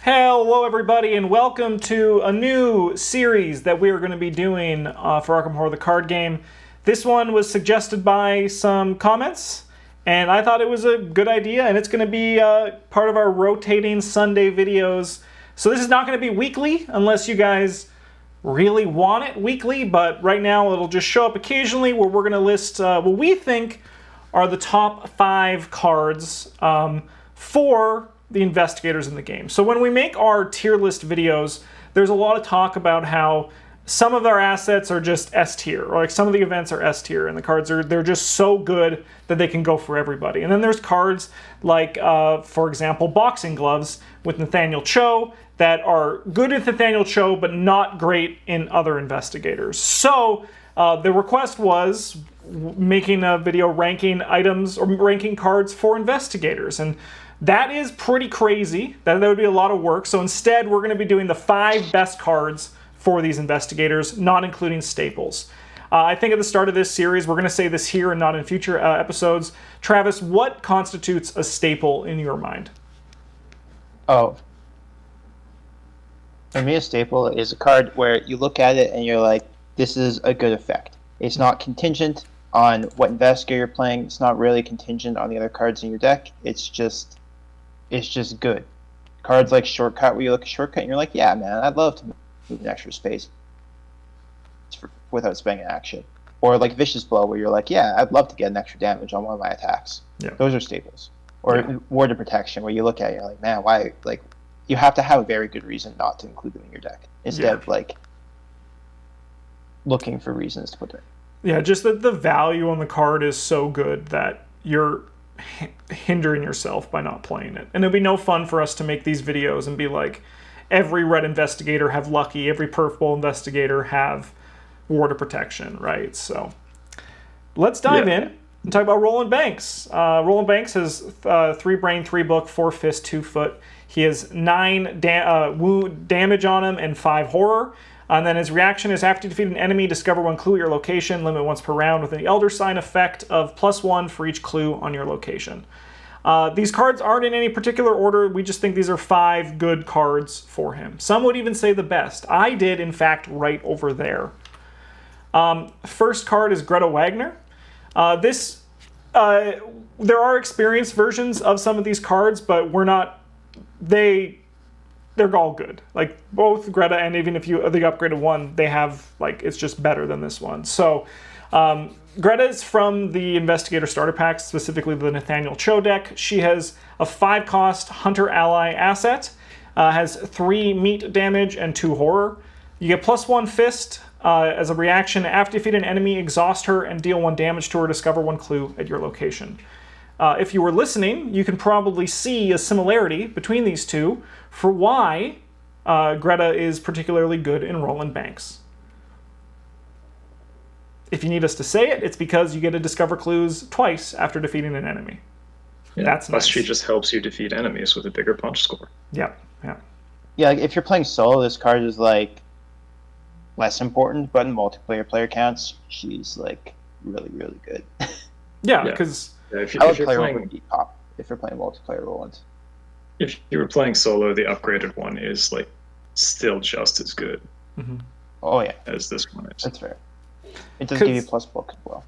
Hello everybody and welcome to a new series that we are going to be doing for Arkham Horror the card game. This one was suggested by some comments and I thought it was a good idea, and it's going to be part of our rotating Sunday videos. So this is not going to be weekly unless you guys really want it weekly, but right now it'll just show up occasionally where we're going to list what we think are the top 5 cards for the investigators in the game. So when we make our tier list videos, there's a lot of talk about how some of our assets are just S tier, or like some of the events are S tier, and the cards they're just so good that they can go for everybody. And then there's cards like, for example, boxing gloves with Nathaniel Cho that are good with Nathaniel Cho, but not great in other investigators. So the request was making a video ranking items or ranking cards for investigators, and that is pretty crazy. That would be a lot of work. So instead, we're going to be doing the 5 best cards for these investigators, not including staples. I think at the start of this series, we're going to say this here and not in future episodes. Travis, what constitutes a staple in your mind? Oh. For me, a staple is a card where you look at it and you're like, this is a good effect. It's not contingent on what investigator you're playing. It's not really contingent on the other cards in your deck. It's just good. Cards like Shortcut, where you look at Shortcut and you're like, yeah, man, I'd love to move an extra space without spending an action. Or like Vicious Blow, where you're like, yeah, I'd love to get an extra damage on one of my attacks. Yeah. Those are staples. Or Warded Protection, where you look at it and you're like, man, why? Like, you have to have a very good reason not to include them in your deck, instead of like looking for reasons to put them in. Yeah, just that the value on the card is so good that you're hindering yourself by not playing it. And it'll be no fun for us to make these videos and be like, every red investigator have Lucky, every purple investigator have Warded Protection, right? So let's dive in and talk about Roland Banks. Roland Banks has 3 brain, 3 book, 4 fist, 2 foot. He has 9 damage on him and 5 horror. And then his reaction is, after you defeat an enemy, discover 1 clue at your location, limit once per round with an Elder Sign effect of +1 for each clue on your location. These cards aren't in any particular order. We just think these are 5 good cards for him. Some would even say the best. I did, in fact, right over there. First card is Greta Wagner. There are experienced versions of some of these cards, but they're all good. Like both Greta and even if the upgraded one, they have it's just better than this one. So Greta is from the Investigator starter pack, specifically the Nathaniel Cho deck. She has a 5-cost Hunter Ally asset, has 3 meat damage and 2 horror. You get +1 fist as a reaction. After you defeat an enemy, exhaust her and deal 1 damage to her. Discover 1 clue at your location. If you were listening, you can probably see a similarity between these two for why Greta is particularly good in Roland Banks. If you need us to say it, it's because you get to discover clues twice after defeating an enemy. Yeah, that's plus nice. She just helps you defeat enemies with a bigger punch score. Yeah. Yeah, like if you're playing solo, this card is like less important, but in multiplayer player counts, she's like really, really good. Yeah, because I would play Roland deep top if you're playing multiplayer Roland. If you were playing solo, the upgraded one is like still just as good. Mm-hmm. Oh yeah, as this one is. That's fair. It does give you plus book as well.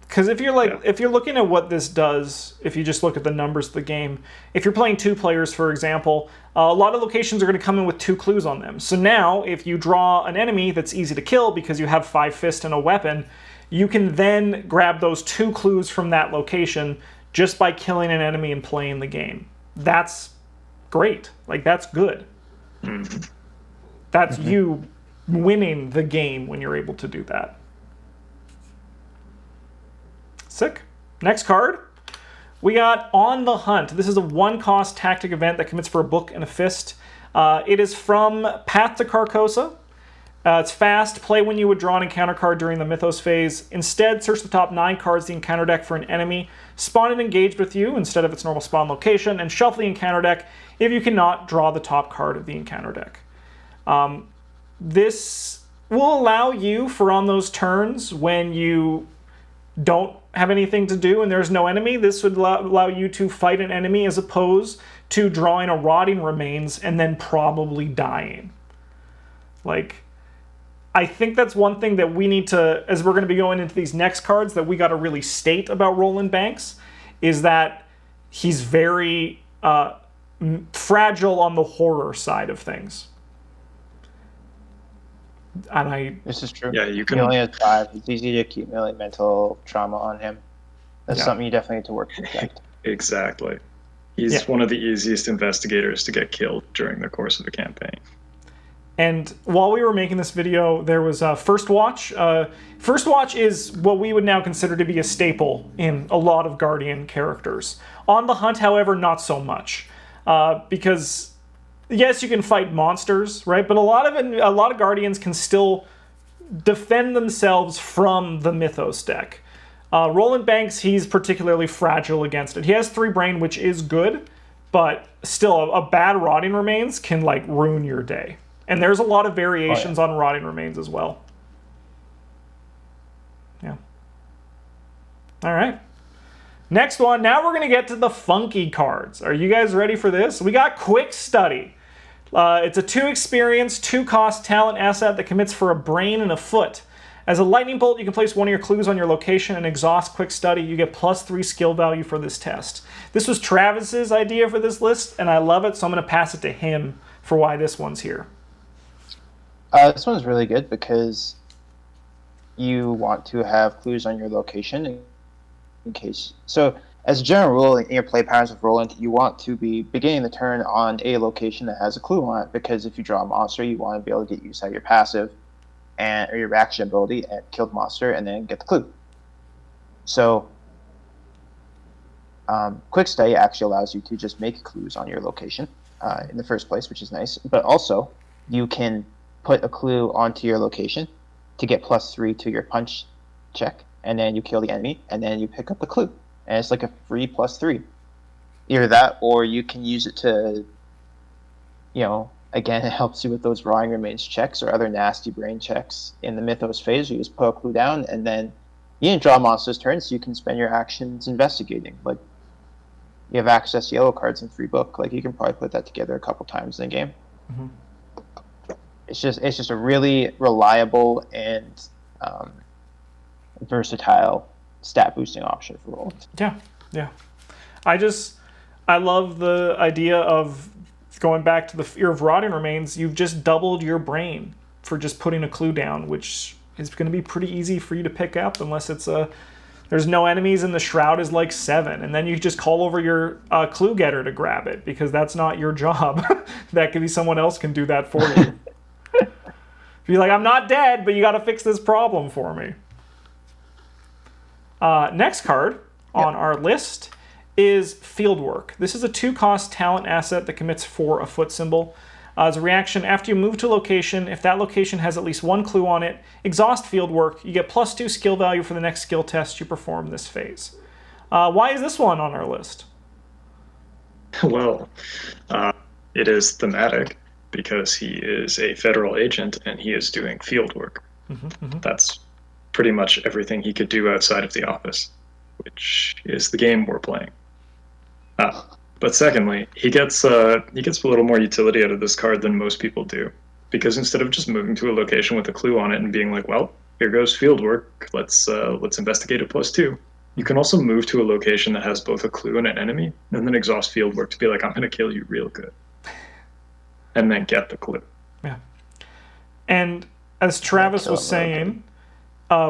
Because if you're looking at what this does, if you just look at the numbers of the game, if you're playing 2 players, for example, a lot of locations are going to come in with 2 clues on them. So now, if you draw an enemy that's easy to kill because you have 5 fist and a weapon, you can then grab those 2 clues from that location just by killing an enemy and playing the game. That's great. Like, that's good. That's you winning the game when you're able to do that. Sick. Next card, we got On the Hunt. This is a 1-cost tactic event that commits for a book and a fist. It is from Path to Carcosa. It's fast. Play when you would draw an encounter card during the Mythos phase. Instead, search the top 9 cards of the encounter deck for an enemy. Spawn it engaged with you instead of its normal spawn location, and shuffle the encounter deck if you cannot draw the top card of the encounter deck. This will allow you, for on those turns when you don't have anything to do and there's no enemy, this would allow you to fight an enemy as opposed to drawing a Rotting Remains and then probably dying. Like, I think that's one thing that we need to, as we're going to be going into these next cards, that we got to really state about Roland Banks, is that he's very fragile on the horror side of things. And This is true. Yeah, you can. He only has 5. It's easy to accumulate mental trauma on him. That's Yeah. something you definitely need to work to protect. Exactly. He's one of the easiest investigators to get killed during the course of a campaign. And while we were making this video, there was First Watch. First Watch is what we would now consider to be a staple in a lot of Guardian characters. On the Hunt, however, not so much. Because, yes, you can fight monsters, right? But a lot of Guardians can still defend themselves from the Mythos deck. Roland Banks, he's particularly fragile against it. He has 3 brain, which is good, but still, a bad Rotting Remains can, like, ruin your day. And there's a lot of variations on Rotting Remains as well. Yeah. All right. Next one. Now we're going to get to the funky cards. Are you guys ready for this? We got Quick Study. It's a 2 experience, 2 cost talent asset that commits for a brain and a foot. As a lightning bolt, you can place one of your clues on your location and exhaust Quick Study. You get +3 skill value for this test. This was Travis's idea for this list, and I love it, so I'm going to pass it to him for why this one's here. This one's really good because you want to have clues on your location in case. So, as a general rule, in your play patterns with Roland, you want to be beginning the turn on a location that has a clue on it, because if you draw a monster, you want to be able to get use out of your passive or your reaction ability and kill the monster and then get the clue. So, Quick Study actually allows you to just make clues on your location in the first place, which is nice. But also, you can put a clue onto your location to get +3 to your punch check, and then you kill the enemy, and then you pick up the clue. And it's like a free +3. Either that, or you can use it to, again, it helps you with those Rotting Remains checks or other nasty brain checks in the Mythos phase. You just put a clue down, and then you didn't draw monster's turn, so you can spend your actions investigating. Like, you have access to yellow cards in free book. Like, you can probably put that together a couple times in a game. Mm-hmm. It's just a really reliable and versatile stat boosting option for Roland. Yeah. I love the idea of going back to the fear of Rotting Remains. You've just doubled your brain for just putting a clue down, which is going to be pretty easy for you to pick up unless there's no enemies and the shroud is like 7, and then you just call over your clue getter to grab it, because that's not your job. That could be someone else can do that for you. Be like, I'm not dead, but you got to fix this problem for me. Next card on our list is Fieldwork. This is a 2-cost talent asset that commits for a foot symbol. As a reaction, after you move to a location, if that location has at least 1 clue on it, exhaust Fieldwork. You get +2 skill value for the next skill test you perform this phase. Why is this one on our list? Well, it is thematic because he is a federal agent and he is doing field work. Mm-hmm. That's pretty much everything he could do outside of the office, which is the game we're playing. But secondly, he gets a little more utility out of this card than most people do, because instead of just moving to a location with a clue on it and being like, well, here goes field work, let's investigate it +2. You can also move to a location that has both a clue and an enemy, and then exhaust field work to be like, I'm going to kill you real good, and then get the clue. Yeah. And as Travis was saying,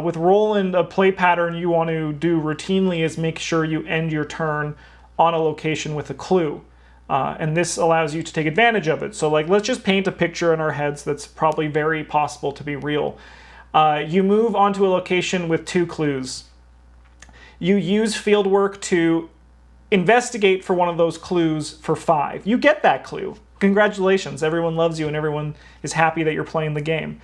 with Roland, a play pattern you want to do routinely is make sure you end your turn on a location with a clue. And this allows you to take advantage of it. So, like, let's just paint a picture in our heads that's probably very possible to be real. You move onto a location with 2 clues. You use Fieldwork to investigate for one of those clues for 5. You get that clue. Congratulations. Everyone loves you and everyone is happy that you're playing the game.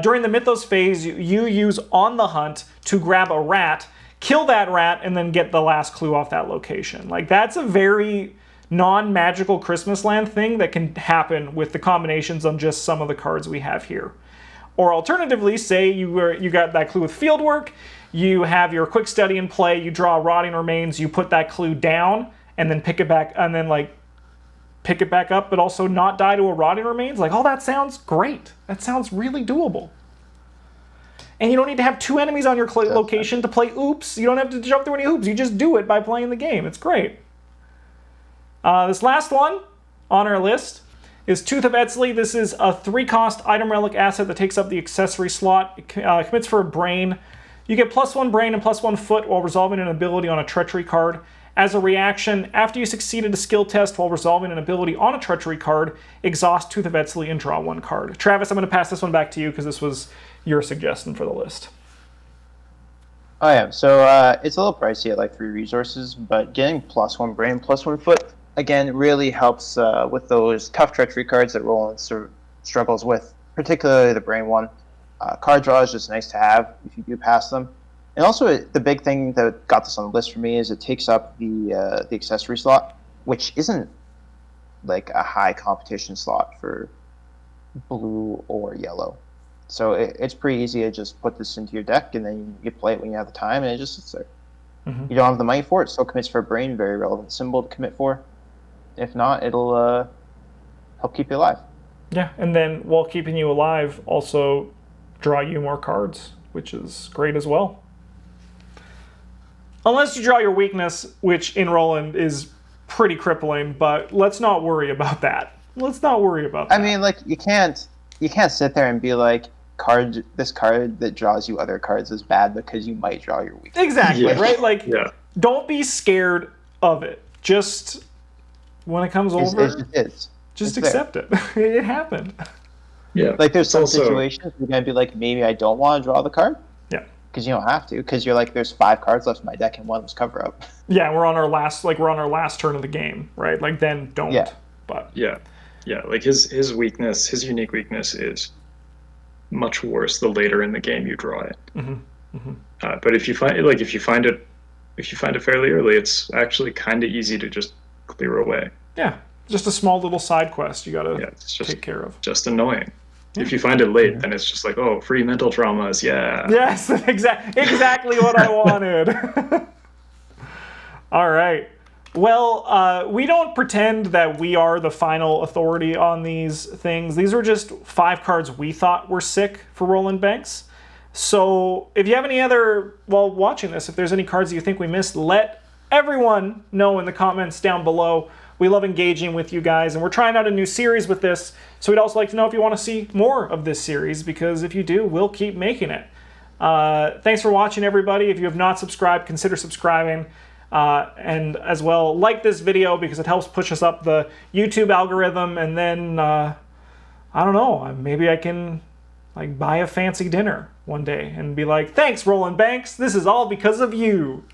During the Mythos phase, you use On the Hunt to grab a rat, kill that rat, and then get the last clue off that location. Like, that's a very non-magical Christmas Land thing that can happen with the combinations on just some of the cards we have here. Or alternatively, say you got that clue with Fieldwork, you have your Quick Study in play, you draw Rotting Remains, you put that clue down, and then pick it back, and then, like, pick it back up, but also not die to a rotting remains. Like, oh, that sounds great. That sounds really doable. And you don't need to have 2 enemies on your location to play oops. You don't have to jump through any hoops. You just do it by playing the game. It's great. This last one on our list is Tooth of Etzli. This is a 3-cost item relic asset that takes up the accessory slot. It commits for a brain. You get +1 brain and +1 foot while resolving an ability on a treachery card. As a reaction, after you succeeded a skill test while resolving an ability on a treachery card, exhaust Tooth of Etzli and draw 1 card. Travis, I'm going to pass this one back to you because this was your suggestion for the list. Oh yeah, so it's a little pricey at like 3 resources, but getting +1 brain, +1 foot, again, really helps with those tough treachery cards that Roland struggles with, particularly the brain one. Card draw is just nice to have if you do pass them. And also, the big thing that got this on the list for me is it takes up the accessory slot, which isn't like a high competition slot for blue or yellow. So it's pretty easy to just put this into your deck, and then you play it when you have the time, and it just sits there. Mm-hmm. You don't have the money for it, so it commits for a brain, very relevant symbol to commit for. If not, it'll help keep you alive. Yeah, and then while keeping you alive, also draw you more cards, which is great as well. Unless you draw your weakness, which in Roland is pretty crippling, but let's not worry about that. Let's not worry about that. I mean, like, you can't sit there and be like, this card that draws you other cards is bad because you might draw your weakness. Exactly, right? Like, don't be scared of it. Just when it comes over, just accept it. It happened. Yeah. Like, there's some situations you're going to be like, maybe I don't want to draw the card. Yeah. Because you don't have to. Because you're like, there's 5 cards left in my deck and one was cover up. Yeah, we're on our last turn of the game, right? Like, then don't. Yeah. But yeah. Like his unique weakness is much worse the later in the game you draw it. Mm-hmm. Mm-hmm. But if you find it fairly early, it's actually kind of easy to just clear away. Yeah, just a small little side quest you gotta take care of. Just annoying. Yeah. If you find it late, then it's just like, oh, free mental traumas, yeah. Yes, exactly what I wanted. All right. Well, we don't pretend that we are the final authority on these things. These are just 5 cards we thought were sick for Roland Banks. So if you have any other, while watching this, if there's any cards you think we missed, let everyone know in the comments down below. We love engaging with you guys, and we're trying out a new series with this, so we'd also like to know if you want to see more of this series, because if you do, we'll keep making it. Thanks for watching, everybody. If you have not subscribed, consider subscribing. And as well, like this video because it helps push us up the YouTube algorithm, and then, I don't know, maybe I can like buy a fancy dinner one day and be like, thanks, Roland Banks, this is all because of you.